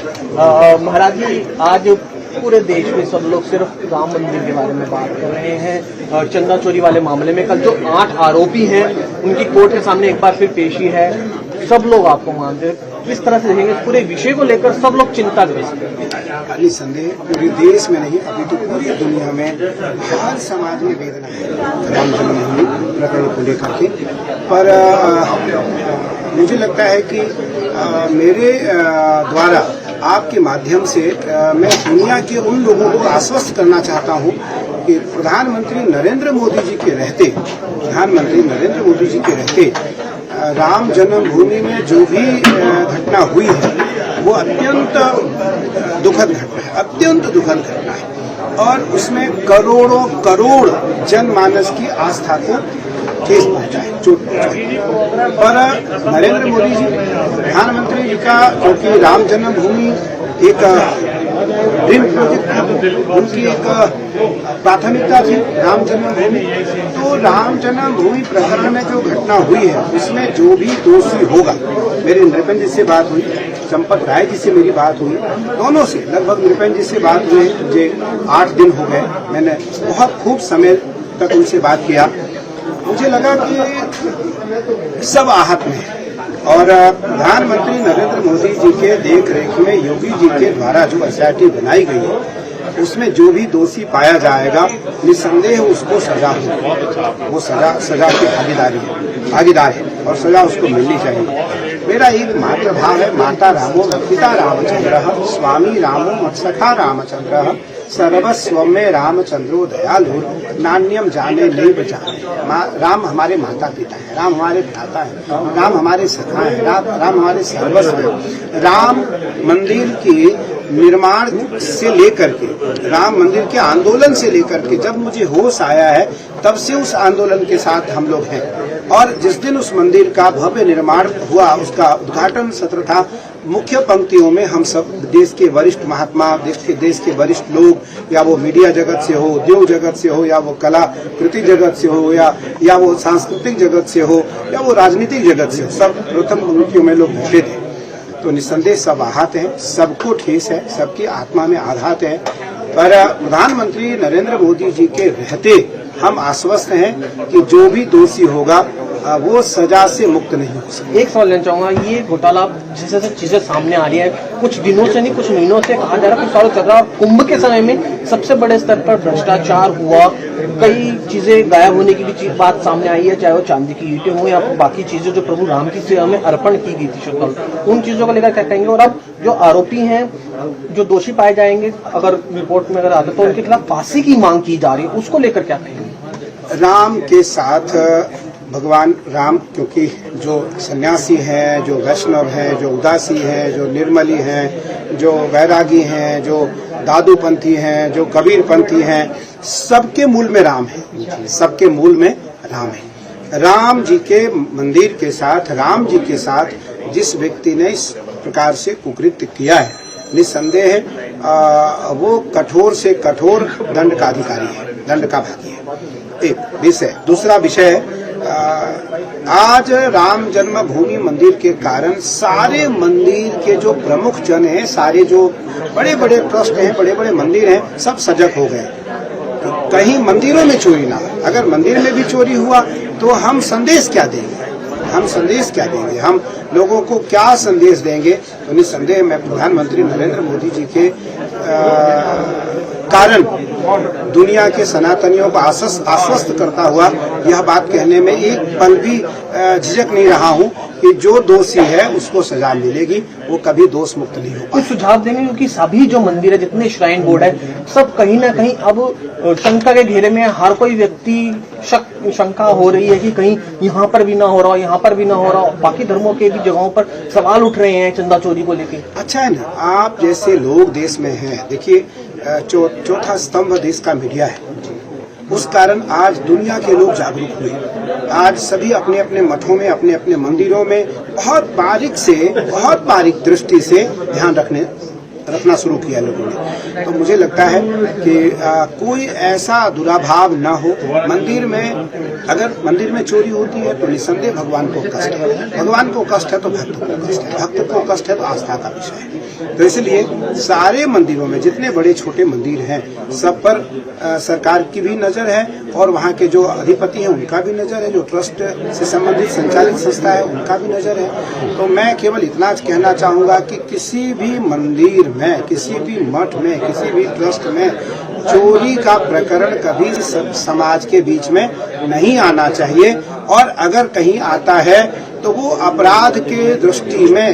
महाराज जी, आज पूरे देश में सब लोग सिर्फ राम मंदिर के बारे में बात कर रहे हैं। चंदा चोरी वाले मामले में कल जो 8 आरोपी हैं उनकी कोर्ट के सामने एक बार फिर पेशी है। सब लोग आपको मानते हैं, किस तरह से देखेंगे पूरे विषय को लेकर? सब लोग चिंताग्रस्त हैं। निसंदेह पूरे देश में नहीं, अभी तो पूरी दुनिया में हर समाज में वेदना है राम जन्मभूमि प्रकरण को लेकर के। पर मुझे लगता है कि मेरे द्वारा आपके माध्यम से मैं दुनिया के उन लोगों को आश्वस्त करना चाहता हूं कि प्रधानमंत्री नरेंद्र मोदी जी के रहते राम जन्मभूमि में जो भी घटना हुई है वो अत्यंत दुखद घटना है और उसमें करोड़ों करोड़ जनमानस की आस्था को ठेस पहुंचा है, चोट पहुंचाई। पर नरेंद्र मोदी जी प्रधानमंत्री जी का, क्योंकि राम जन्मभूमि एक ड्रीम प्रोजेक्ट, उनकी एक प्राथमिकता थी राम जन्मभूमि। तो राम जन्मभूमि प्रकरण में जो घटना हुई है उसमें जो भी दोषी होगा, मेरे नृपेंद्र जी से बात हुई, चंपक राय जी से मेरी बात हुई, दोनों से लगभग नृपेंद्र जी से बात हुई, मुझे 8 दिन हो गए, मैंने बहुत खूब समय तक उनसे बात किया। मुझे लगा कि सब आहत में है और प्रधानमंत्री नरेंद्र मोदी जी के देखरेख में योगी जी के द्वारा जो एसआईटी बनाई गई है उसमें जो भी दोषी पाया जाएगा निसंदेह उसको सजा होगी, वो सजा की भागीदार है और सजा उसको मिलनी चाहिए। मेरा एक मात्र भाव है, माता रामो पिता रामचंद्र स्वामी रामो मत्सखा रामचंद्र सर्वस्व में रामचंद्रो दयालु नान्यम जाने नहीं बचाने। राम हमारे माता पिता है, राम हमारे भ्राता है, राम हमारे सखा है, राम हमारे सर्वस्व है। राम मंदिर के निर्माण से लेकर के, राम मंदिर के आंदोलन से लेकर के जब मुझे होश आया है तब से उस आंदोलन के साथ हम लोग हैं। और जिस दिन उस मंदिर का भव्य निर्माण हुआ, उसका उद्घाटन सत्र था, मुख्य पंक्तियों में हम सब देश के वरिष्ठ महात्मा, देश के वरिष्ठ लोग, या वो मीडिया जगत से हो, उद्योग जगत से हो, या वो कला कृति जगत से हो, या वो सांस्कृतिक जगत से हो, या वो राजनीतिक जगत से हो, सब प्रथम पंक्तियों में लोग बैठे थे। तो निसंदेह सब आहत हैं, सबको ठेस है, सबकी आत्मा में आघात है। पर प्रधानमंत्री नरेंद्र मोदी जी के रहते हम आश्वस्त हैं कि जो भी दोषी होगा वो सजा से मुक्त नहीं हो सकता। एक सवाल लेना चाहूंगा, ये घोटाला जैसे चीजें सामने आ रही है, कुछ दिनों से नहीं कुछ महीनों से कहा जा रहा है, कुछ सालों चल रहा है, और कुंभ के समय में सबसे बड़े स्तर पर भ्रष्टाचार हुआ, कई चीजें गायब होने की भी बात सामने आई है, चाहे वो चांदी की ईंटें हो या बाकी चीजें जो प्रभु राम की सेवा में अर्पण की गई थी श्रद्धालु, उन चीजों को लेकर क्या कहेंगे? और अब जो आरोपी हैं, जो दोषी पाए जाएंगे, अगर रिपोर्ट में अगर आते तो उनके खिलाफ फांसी की मांग की जा रही है, उसको लेकर क्या कहेंगे? राम के साथ भगवान राम, क्योंकि जो सन्यासी हैं, जो वैष्णव हैं, जो उदासी हैं, जो निर्मली हैं, जो वैरागी हैं, जो दादूपंथी हैं, जो कबीरपंथी हैं, सबके मूल में राम है, सबके मूल में राम है। राम जी के मंदिर के साथ, राम जी के साथ जिस व्यक्ति ने इस प्रकार से कुकृत्य किया है, निसंदेह वो कठोर से कठोर दंड का अधिकारी है, दंड का भागी है। एक विषय, दूसरा विषय, आज राम जन्मभूमि मंदिर के कारण सारे मंदिर के जो प्रमुख जन हैं, सारे जो बड़े बड़े ट्रस्ट हैं, बड़े बड़े मंदिर हैं, सब सजग हो गए। कहीं मंदिरों में चोरी ना, अगर मंदिर में भी चोरी हुआ तो हम संदेश क्या देंगे? हम लोगों को क्या संदेश देंगे? तो निसंदेह मैं प्रधानमंत्री नरेंद्र मोदी जी के कारण दुनिया के सनातनियों को आश्वस्त करता हुआ यह बात कहने में एक पल भी झिझक नहीं रहा हूं कि जो दोषी है उसको सजा मिलेगी, वो कभी दोष मुक्त नहीं होगा। कुछ सुझाव देंगे, क्योंकि सभी जो मंदिर है, जितने श्राइन बोर्ड है, सब कहीं ना कहीं अब शंका के घेरे में। हर कोई व्यक्ति शंका हो रही है कि कहीं यहाँ पर भी ना हो रहा हो, यहाँ पर भी ना हो रहा हो। बाकी धर्मों के भी जगहों पर सवाल उठ रहे हैं चंदा चोरी को लेकर। अच्छा है ना, आप जैसे लोग देश में हैं, देखिए चौथा स्तंभ देश का मीडिया है, उस कारण आज दुनिया के लोग जागरूक हुए। आज सभी अपने अपने मठों में, अपने अपने मंदिरों में बहुत बारीक दृष्टि से ध्यान रखने रखना शुरू किया लोगों ने। तो मुझे लगता है कि कोई ऐसा दुराभाव न हो। मंदिर में अगर मंदिर में चोरी होती है तो निसंदेह भगवान को कष्ट है, भगवान को कष्ट है तो भक्त को कष्ट है, भक्त को कष्ट है तो आस्था का विषय है। तो इसलिए सारे मंदिरों में जितने बड़े छोटे मंदिर हैं सब पर सरकार की भी नजर है और वहाँ के जो अधिपति हैं उनका भी नजर है, जो ट्रस्ट से संबंधित संचालित संस्था है उनका भी नजर है। तो मैं केवल इतना कहना चाहूंगा कि किसी भी मंदिर में, किसी भी मठ में, किसी भी ट्रस्ट में चोरी का प्रकरण कभी समाज के बीच में नहीं आना चाहिए और अगर कहीं आता है तो वो अपराध के दृष्टि में